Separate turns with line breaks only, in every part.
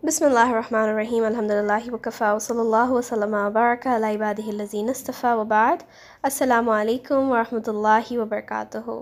बिस्मिल्लाहिर्रहमानिर्रहीम अल्हम्दुलिल्लाहि वकफ़ा वसल्लल्लाहु वसल्लम व बारका अला इबादिहिल लज़ीना इस्तफ़ा व बाद। अस्सलामु अलैकुम व रहमतुल्लाहि व बरकातुहू।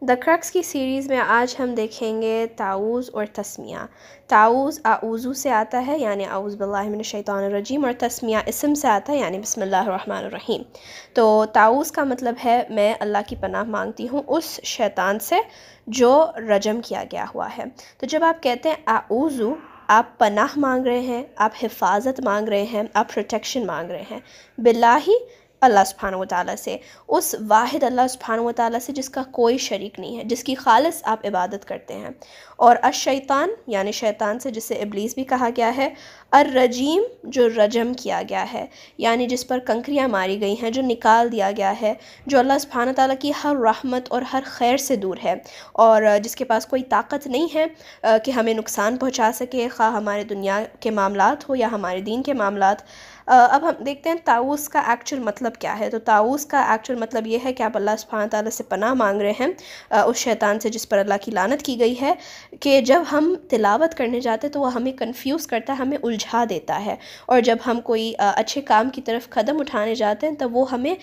द क्रक्स की सीरीज़ में आज हम देखेंगे ताऊज़ और तस्मिया। ताऊज़ आऊज़ू से आता है यानी आऊज़ बिल्लाहि मिनश शैतानिर रजीम, और तस्मिया इसम से आता है यानी बिस्मिल्लाहिर्रहमानिर्रहीम। तो ताऊज़ का मतलब है मैं अल्लाह की पनाह मांगती हूँ उस शैतान से जो रजम किया गया हुआ है। तो जब आप कहते हैं आऊज़ू, आप पनाह मांग रहे हैं, आप हिफाजत मांग रहे हैं, आप प्रोटेक्शन मांग रहे हैं बिल्लाहि, अल्लाह सुब्हानहू व तआला से, उस वाहिद अल्लाह सुब्हानहू व तआला से जिसका कोई शरीक नहीं है, जिसकी खालिस आप इबादत करते हैं। और अश-शैतान यानी शैतान से, जिसे इब्लीस भी कहा गया है। अर्रजीम जो रजम किया गया है यानी जिस पर कंकरियाँ मारी गई हैं, जो निकाल दिया गया है, जो अल्लाह सुब्हानहू व तआला की हर रहमत और हर खैर से दूर है, और जिसके पास कोई ताकत नहीं है कि हमें नुकसान पहुँचा सके, खा हमारे दुनिया के मामलात हो या हमारे दीन के मामलात। अब हम देखते हैं ताऊज़ का एक्चुअल मतलब क्या है। तो ताऊज़ का एक्चुअल मतलब ये है कि आप अल्लाह सुब्हानहू व तआला से पनाह मांग रहे हैं उस शैतान से जिस पर अल्लाह की लानत की गई है, कि जब हम तिलावत करने जाते तो वह हमें कंफ्यूज करता है, हमें उलझा देता है, और जब हम कोई अच्छे काम की तरफ कदम उठाने जाते हैं तब वो हमें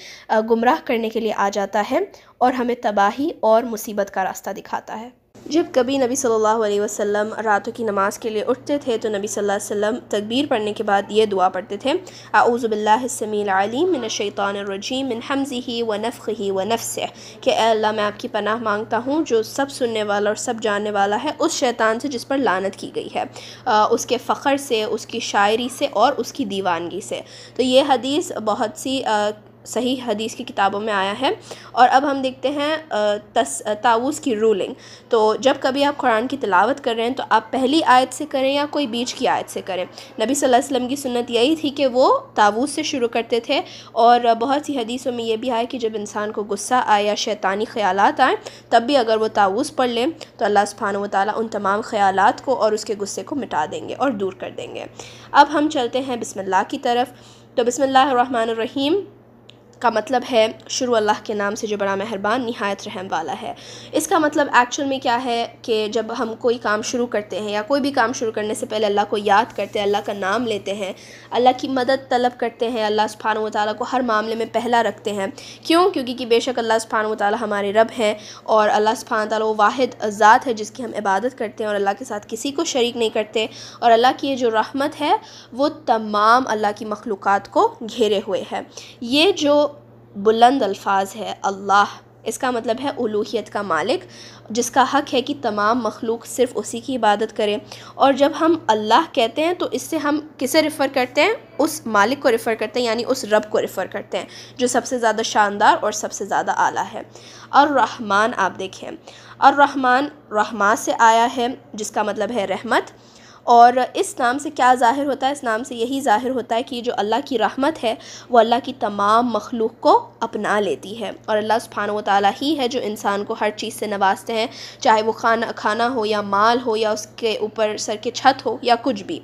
गुमराह करने के लिए आ जाता है और हमें तबाही और मुसीबत का रास्ता दिखाता है। जब कभी नबी सल्लल्लाहु अलैहि वसल्लम रातों की नमाज़ के लिए उठते थे तो नबी सल्लल्लाहु अलैहि वसल्लम तकबीर पढ़ने के बाद ये दुआ पढ़ते थे, आऊज़ु बिल्लाहिस समील अलीम मिनश शैतानिर रजीम मिन हमज़िही व नफ़्ख़िही व नफ़्सिही, कि अल्लाह मैं आपकी पनाह मांगता हूँ जो सब सुनने वाला और सब जानने वाला है उस शैतान से जिस पर लानत की गई है, उसके फ़ख्र से, उसकी शायरी से और उसकी दीवानगी से। तो ये हदीस बहुत सी सही हदीस की किताबों में आया है। और अब हम देखते हैं ताऊज़ की रूलिंग। तो जब कभी आप कुरान की तिलावत कर रहे हैं तो आप पहली आयत से करें या कोई बीच की आयत से करें। नबी सल्लल्लाहु अलैहि वसल्लम की सुन्नत यही थी कि वो ताऊज़ से शुरू करते थे, और बहुत सी हदीसों में ये भी आया कि जब इंसान को गुस्सा आए या शैतानी ख़यालात आए तब भी अगर वो ताऊज़ पढ़ लें तो अल्लाह सुब्हानहू व तआला उन तमाम ख़यालात को और उसके गुस्से को मिटा देंगे और दूर कर देंगे। अब हम चलते हैं बिस्मिल्लाह की तरफ। तो बिस्मिल्लाहिर्रहमानिर्रहीम का मतलब है शुरू अल्लाह के नाम से जो बड़ा मेहरबान निहायत रहम वाला है। इसका मतलब एक्चुअल में क्या है कि जब हम कोई काम शुरू करते हैं या कोई भी काम शुरू करने से पहले अल्लाह को याद करते हैं, अल्लाह का नाम लेते हैं, अल्लाह की मदद तलब करते हैं, अल्लाह सुब्हानहू व तआला को हर मामले में पहला रखते हैं। क्यों? क्योंकि बेशक अल्लाह सुब्हानहू व तआला हमारे रब हैं और अल्लाह सुब्हानहू व तआला वो वाहिद ज़ात है जिसकी हम इबादत करते हैं और अल्लाह के साथ किसी को शरीक नहीं करते। और अल्लाह की ये जो रहमत है वो तमाम अल्लाह की मखलूक़ात को घेरे हुए है। ये जो बुलंद अल्फाज है अल्लाह, इसका मतलब है उलूहियत का मालिक, जिसका हक़ है कि तमाम मखलूक सिर्फ़ उसी की इबादत करें। और जब हम अल्लाह कहते हैं तो इससे हम किसे रिफ़र करते हैं? उस मालिक को रिफ़र करते हैं, यानी उस रब को रिफ़र करते हैं जो सबसे ज़्यादा शानदार और सबसे ज़्यादा आला है। और रहमान, आप देखें, और रहमान रहमा से आया है जिसका मतलब है रहमत। और इस नाम से क्या ज़ाहिर होता है? इस नाम से यही ज़ाहिर होता है कि जो अल्लाह की रहमत है वो अल्लाह की तमाम मखलूक को अपना लेती है, और अल्लाह सुब्हानहू व तआला ही है जो इंसान को हर चीज़ से नवाजते हैं, चाहे वो खाना हो या माल हो या उसके ऊपर सर के छत हो या कुछ भी।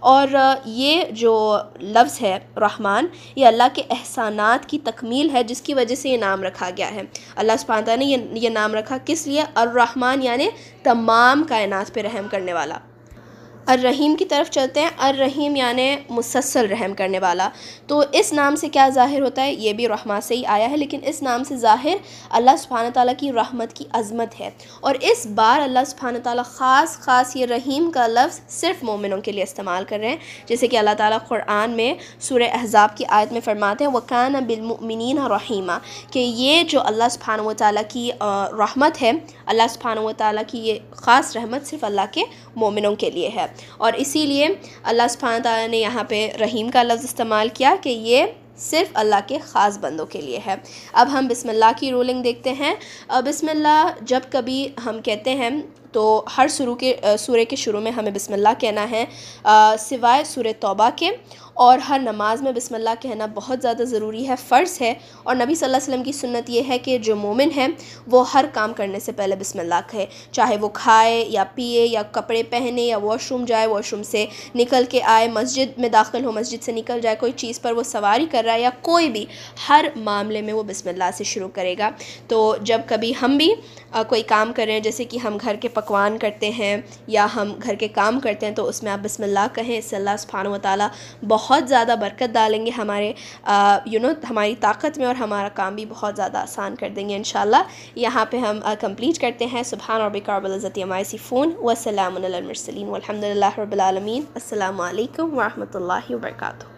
और ये जो लफ्ज़ है रहमान, ये अल्लाह के एहसानात की तकमील है जिसकी वजह से ये नाम रखा गया है। अल्लाह सुब्हानहू व तआला ने ये नाम रखा किस लिए? अर्रहमान यानी तमाम कायनात पे रहम करने वाला। अर्रहीम की तरफ चलते हैं। अर्रहीम यानी मुसलसल रहम करने वाला। तो इस नाम से क्या ज़ाहिर होता है? ये भी रहमा से ही आया है, लेकिन इस नाम से ज़ाहिर अल्लाह सुब्हानहू व तआला की रहमत की अज़मत है। और इस बार अल्लाह सुब्हानहू व तआला ख़ास ये रहीम का लफ्ज़ सिर्फ़ मोमिनों के लिए इस्तेमाल कर रहे हैं, जैसे कि अल्लाह ताला कुरान में सूरह अहज़ाब की आयत में फ़रमाते हैं वकाना बिलमुमिनीना रहीमा, कि ये जो अल्लाह सुब्हानहू व तआला की रहमत है, अल्लाह सुब्हानहू व तआला की ये ख़ास रहमत सिर्फ़ अल्लाह के मोमिनों के लिए है। और इसीलिए अल्लाह सुब्हानहू व तआला ने यहाँ पे रहीम का लफ्ज़ इस्तेमाल किया कि ये सिर्फ़ अल्लाह के ख़ास बंदों के लिए है। अब हम बिस्मिल्लाह की रूलिंग देखते हैं। बिस्मिल्लाह जब कभी हम कहते हैं तो हर सूरे के शुरू में हमें बिस्मिल्लाह कहना है, सिवाय सूरह तौबा के। और हर नमाज़ में बिस्मिल्लाह कहना बहुत ज़्यादा ज़रूरी है, फ़र्ज़ है। और नबी सल्लल्लाहु अलैहि वसल्लम की सुन्नत ये है कि जो मोमिन है वो हर काम करने से पहले बिस्मिल्लाह कहे, चाहे वो खाए या पिए या कपड़े पहने या वॉशरूम जाए, वॉशरूम से निकल के आए, मस्जिद में दाखिल हो, मस्जिद से निकल जाए, कोई चीज़ पर वो सवारी कर रहा है या कोई भी, हर मामले में वो बिस्मिल्लाह से शुरू करेगा। तो जब कभी हम भी कोई काम कर रहे हैं, जैसे कि हम घर के पकवान करते हैं या हम घर के काम करते हैं तो उसमें आप बिस्मिल्लाह कहें, इससे अल्लाह सुब्हानहू व तआला बहुत ज़्यादा बरकत डालेंगे हमारे हमारी ताकत में, और हमारा काम भी बहुत ज़्यादा आसान कर देंगे इंशाल्लाह। यहाँ पे हम कंप्लीट करते हैं। सुब्हान रब्बिका रब्बिल इज़्ज़ति अम्मा यसिफून व सलामुन अलल मुरसलीन वल्हम्दुलिल्लाहि रब्बिल आलमीन। अस्सलामु अलैकुम व रहमतुल्लाहि व बरकातुहू।